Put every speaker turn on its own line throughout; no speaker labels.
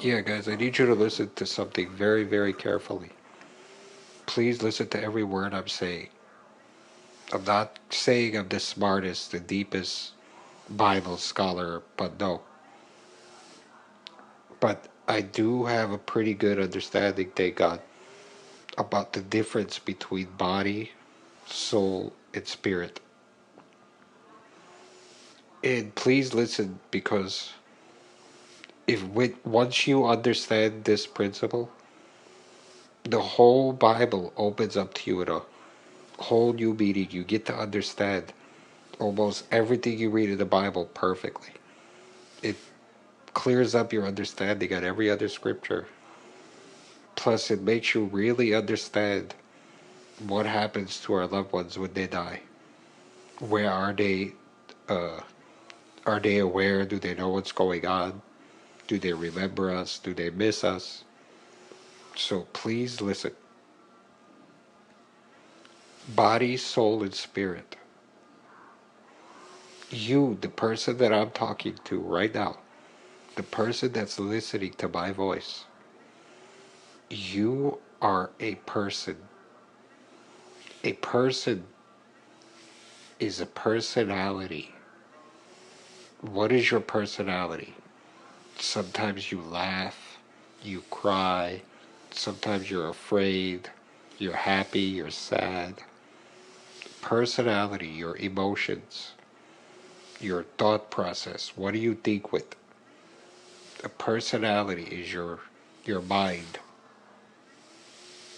Yeah, guys, I need you to listen to something very, very carefully. Please listen to every word I'm saying. I'm not saying I'm the smartest, the deepest Bible scholar, but no. But I do have a pretty good understanding, thank God, about the difference between body, soul, and spirit. And please listen because once you understand this principle, the whole Bible opens up to you in a whole new meaning. You get to understand almost everything you read in the Bible perfectly. It clears up your understanding on every other scripture. Plus, it makes you really understand what happens to our loved ones when they die. Where are they? Uh, are they aware? Do they know what's going on? Do they remember us? Do they miss us? So please listen. Body, soul, and spirit. You, the person that I'm talking to right now, the person that's listening to my voice, you are a person. A person is a personality. What is your personality? Sometimes you laugh, you cry, sometimes you're afraid, you're happy, you're sad. Personality, your emotions, your thought process. What do you think with? A personality is your mind,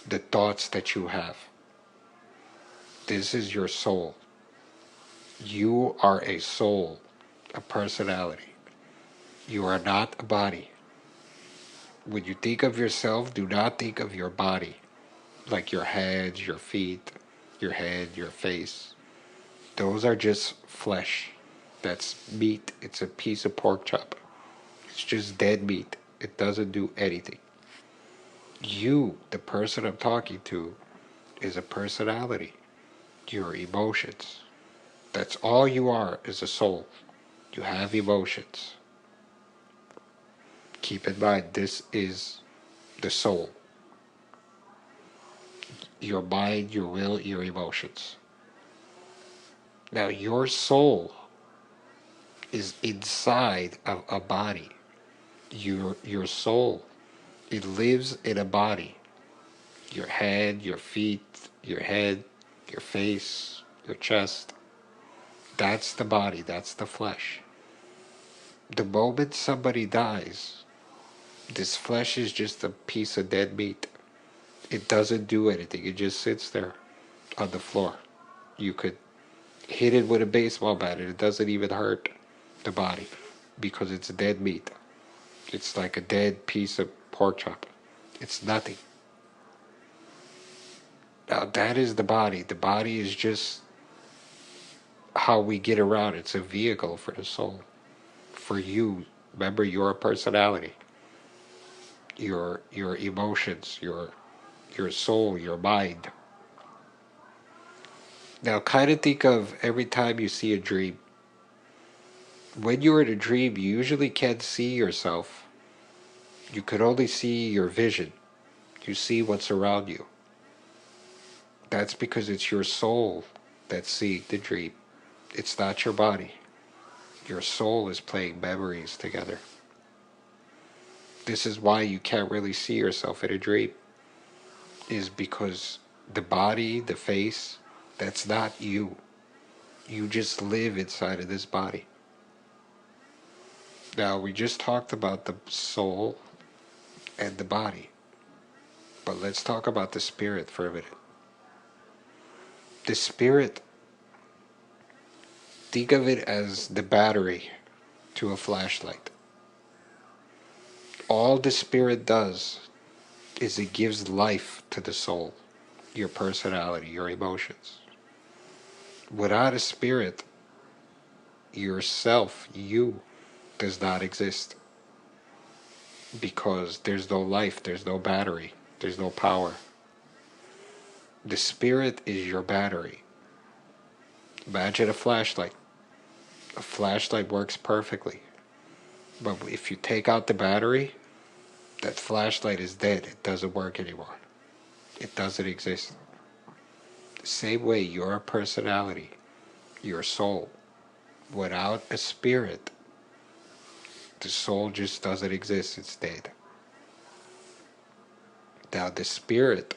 the thoughts that you have. This is your soul. You are a soul, a personality. You are not a body. When you think of yourself, do not think of your body, like your hands, your feet, your head, your face. Those are just flesh. That's meat. It's a piece of pork chop. It's just dead meat. It doesn't do anything. You, the person I'm talking to, is a personality. Your emotions. That's all you are, is a soul. You have emotions. Keep in mind, this is the soul. Your mind, your will, your emotions. Now, your soul is inside of a body. Your soul, it lives in a body. Your hand, your feet, your head, your face, your chest. That's the body, that's the flesh. The moment somebody dies, this flesh is just a piece of dead meat. It doesn't do anything, it just sits there on the floor. You could hit it with a baseball bat and it doesn't even hurt the body because it's dead meat. It's like a dead piece of pork chop. It's nothing. Now that is the body. The body is just how we get around. It's a vehicle for the soul. For you, remember your personality, your emotions, your soul, your mind. Now kind of think of every time you see a dream. When you're in a dream, you usually can't see yourself. You could only see your vision. You see what's around you. That's because it's your soul that's seeing the dream. It's not your body. Your soul is playing memories together. This is why you can't really see yourself in a dream, is because the body, the face, that's not you. You just live inside of this body. Now, we just talked about the soul and the body, but let's talk about the spirit for a minute. The spirit, think of it as the battery to a flashlight. All the spirit does is it gives life to the soul, your personality, your emotions. Without a spirit, yourself, you, does not exist because there's no life, there's no battery, there's no power. The spirit is your battery. Imagine a flashlight. A flashlight works perfectly, but if you take out the battery, That flashlight is dead. It doesn't work anymore. It doesn't exist. The same way your personality, your soul, without a spirit, the soul just doesn't exist. It's dead. Now the spirit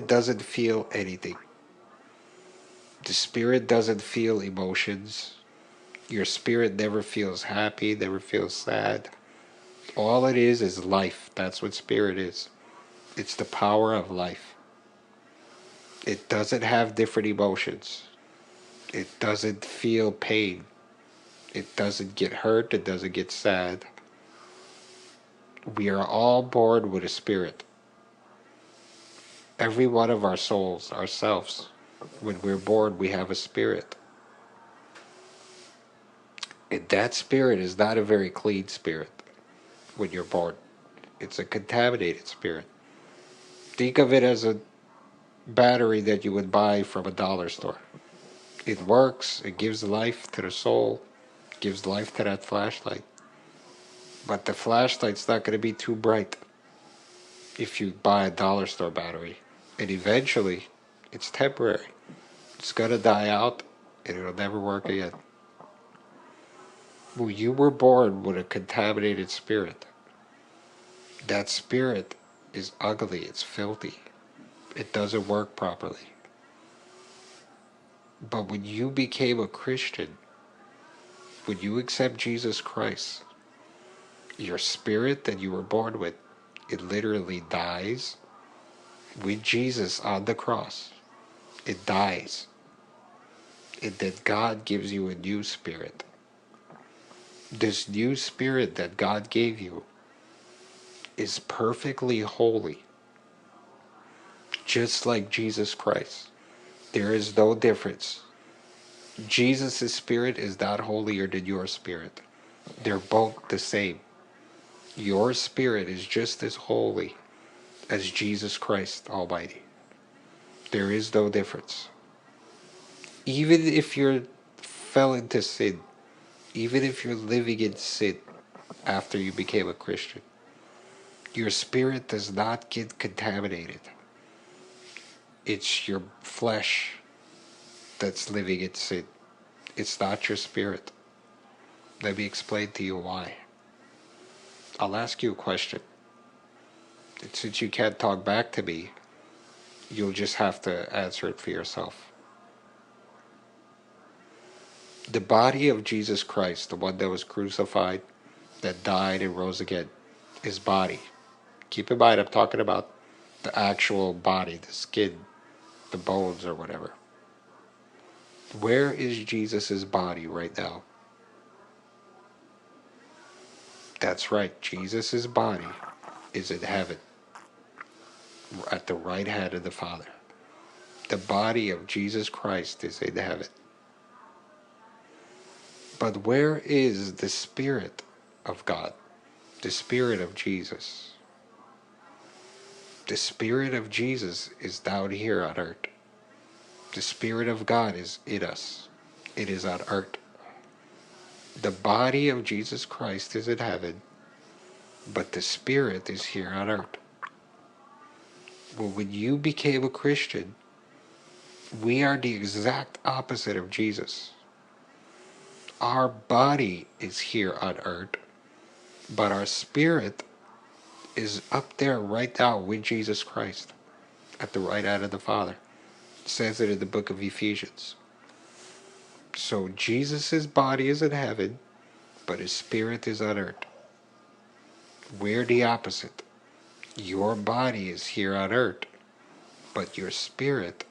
doesn't feel anything. The spirit doesn't feel emotions. Your spirit never feels happy, never feels sad. All it is life. That's what spirit is. It's the power of life. It doesn't have different emotions. It doesn't feel pain. It doesn't get hurt. It doesn't get sad. We are all born with a spirit. Every one of our souls, ourselves, when we're born, we have a spirit. And that spirit is not a very clean spirit when you're born. It's a contaminated spirit. Think of it as a battery that you would buy from a dollar store. It works, it gives life to the soul, gives life to that flashlight. But the flashlight's not going to be too bright if you buy a dollar store battery. And eventually, it's temporary. It's going to die out and it'll never work again. Well, you were born with a contaminated spirit. That spirit is ugly, it's filthy. It doesn't work properly. But when you became a Christian, when you accept Jesus Christ, your spirit that you were born with, it literally dies with Jesus on the cross. It dies. And then God gives you a new spirit. This new spirit that God gave you is perfectly holy, just like Jesus Christ. There is no difference. Jesus' spirit is not holier than your spirit. They're both the same. Your spirit is just as holy as Jesus Christ Almighty. There is no difference. Even if you're fell into sin, even if you're living in sin after you became a Christian, your spirit does not get contaminated. It's your flesh that's living in sin. It's not your spirit. Let me explain to you why. I'll ask you a question. And since you can't talk back to me, you'll just have to answer it for yourself. The body of Jesus Christ, the one that was crucified, that died and rose again, his body. Keep in mind, I'm talking about the actual body, the skin, the bones, or whatever. Where is Jesus' body right now? That's right, Jesus' body is in heaven, at the right hand of the Father. The body of Jesus Christ is in heaven. But where is the Spirit of God? The Spirit of Jesus? The Spirit of Jesus is down here on earth. The Spirit of God is in us. It is on earth. The body of Jesus Christ is in heaven, but the Spirit is here on earth. Well, when you became a Christian, we are the exact opposite of Jesus. Our body is here on earth, but our spirit is up there right now with Jesus Christ at the right hand of the Father. It says it in the book of Ephesians. So Jesus' body is in heaven, but his spirit is on earth. We're the opposite. Your body is here on earth, but your spirit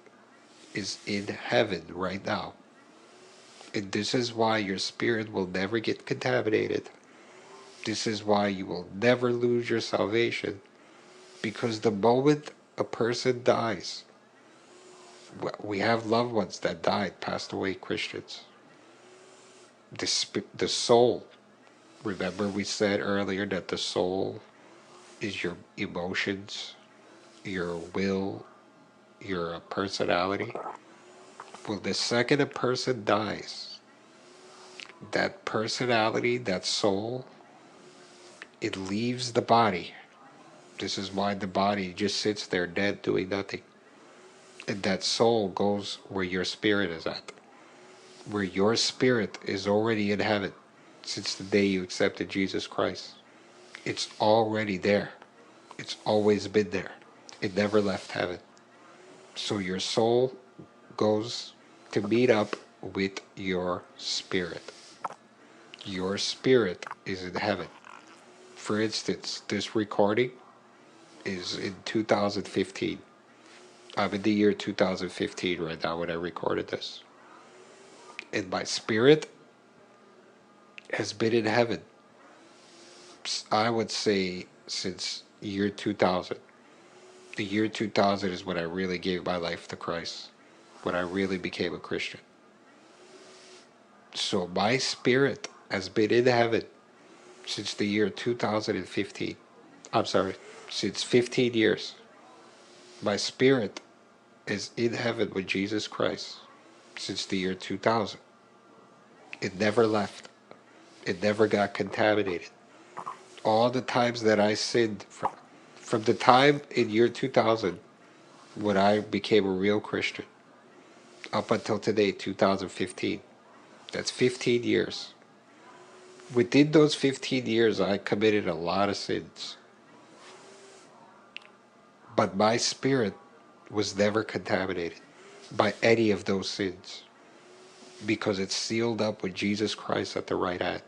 is in heaven right now. And this is why your spirit will never get contaminated. This is why you will never lose your salvation. Because the moment a person dies, we have loved ones that died, passed away, Christians. The soul, remember we said earlier that the soul is your emotions, your will, your personality. Well, the second a person dies, that personality, that soul, it leaves the body. This is why the body just sits there dead doing nothing. And that soul goes where your spirit is at. Where your spirit is already in heaven since the day you accepted Jesus Christ. It's already there. It's always been there. It never left heaven. So your soul goes to meet up with your spirit. Your spirit is in heaven. For instance, this recording is in 2015. I'm in the year 2015 right now when I recorded this. And my spirit has been in heaven, I would say, since year 2000. The year 2000 is when I really gave my life to Christ, when I really became a Christian. So my spirit has been in heaven since the year 2015. I'm sorry, since 15 years. My spirit is in heaven with Jesus Christ since the year 2000. It never left. It never got contaminated. All the times that I sinned, from the time in year 2000 when I became a real Christian up until today, 2015, that's 15 years. Within those 15 years, I committed a lot of sins. But my spirit was never contaminated by any of those sins because it's sealed up with Jesus Christ at the right hand.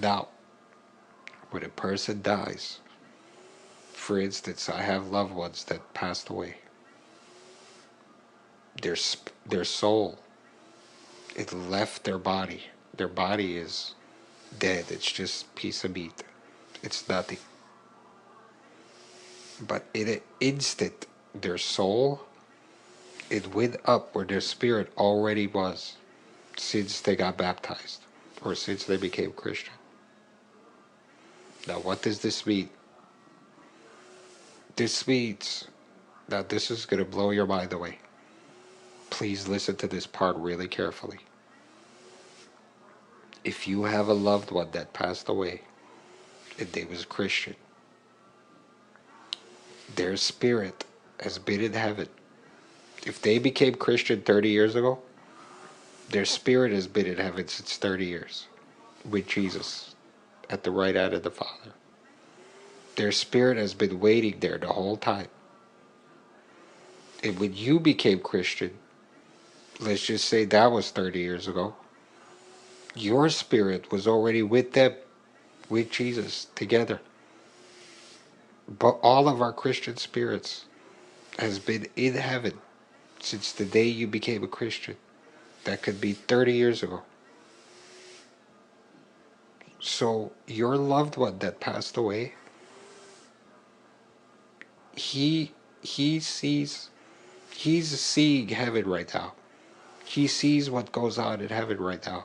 Now, when a person dies, for instance, I have loved ones that passed away. Their soul, it left their body. Their body is dead. It's just a piece of meat. It's nothing. But in an instant, their soul, it went up where their spirit already was since they got baptized or since they became Christian. Now, what does this mean? This means, now this is going to blow your mind away. Please listen to this part really carefully. If you have a loved one that passed away and they was Christian, their spirit has been in heaven. If they became Christian 30 years ago, their spirit has been in heaven since 30 years with Jesus at the right hand of the Father. Their spirit has been waiting there the whole time. And when you became Christian, let's just say that was 30 years ago, your spirit was already with them, with Jesus, together. But all of our Christian spirits has been in heaven since the day you became a Christian. That could be 30 years ago. So your loved one that passed away, he's seeing heaven right now. He sees what goes on in heaven right now.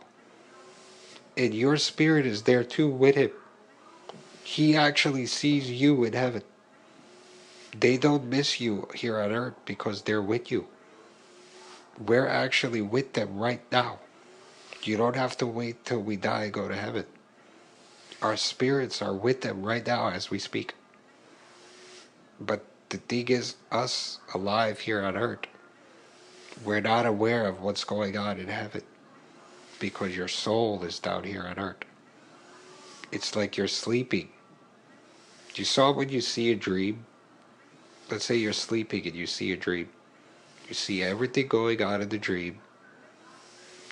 And your spirit is there too with him. He actually sees you in heaven. They don't miss you here on earth because they're with you. We're actually with them right now. You don't have to wait till we die and go to heaven. Our spirits are with them right now as we speak. But the thing is, us alive here on earth, we're not aware of what's going on in heaven because your soul is down here on earth. It's like you're sleeping. You saw when you see a dream? Let's say you're sleeping and you see a dream. You see everything going on in the dream.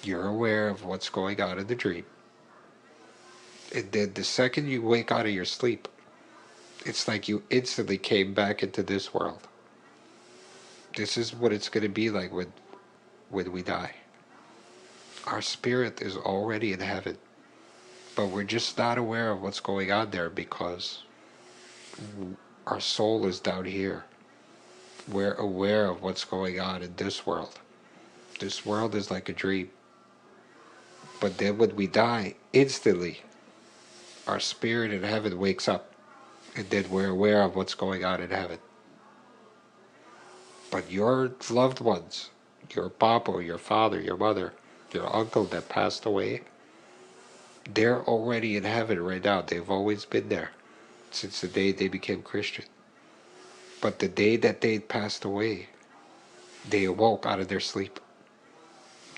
You're aware of what's going on in the dream. And then the second you wake out of your sleep, it's like you instantly came back into this world. This is what it's going to be like when we die. Our spirit is already in heaven, but we're just not aware of what's going on there because our soul is down here. We're aware of what's going on in this world. This world is like a dream. But then when we die, instantly, our spirit in heaven wakes up, and then we're aware of what's going on in heaven. But your loved ones, your papa, your father, your mother, your uncle that passed away, They're already in heaven right now. They've always been there since the day they became Christian. But the day that they passed away, they awoke out of their sleep.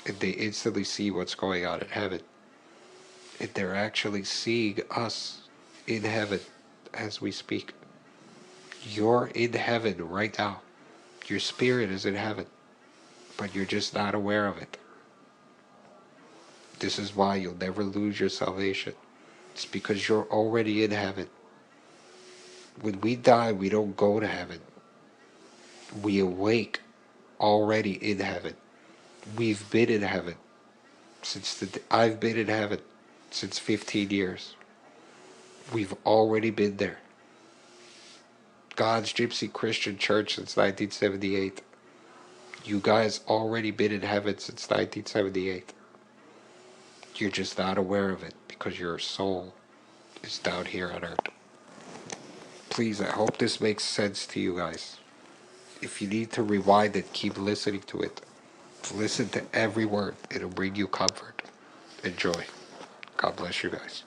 And they instantly see what's going on in heaven. And they're actually seeing us in heaven as we speak. You're in heaven right now. Your spirit is in heaven, but you're just not aware of it. This is why you'll never lose your salvation. It's because you're already in heaven. When we die, we don't go to heaven. We awake already in heaven. We've been in heaven I've been in heaven since 15 years. We've already been there. God's Gypsy Christian Church since 1978. You guys already been in heaven since 1978. You're just not aware of it because your soul is down here on earth. Please, I hope this makes sense to you guys. If you need to rewind it, keep listening to it. Listen to every word. It'll bring you comfort. Enjoy. God bless you guys.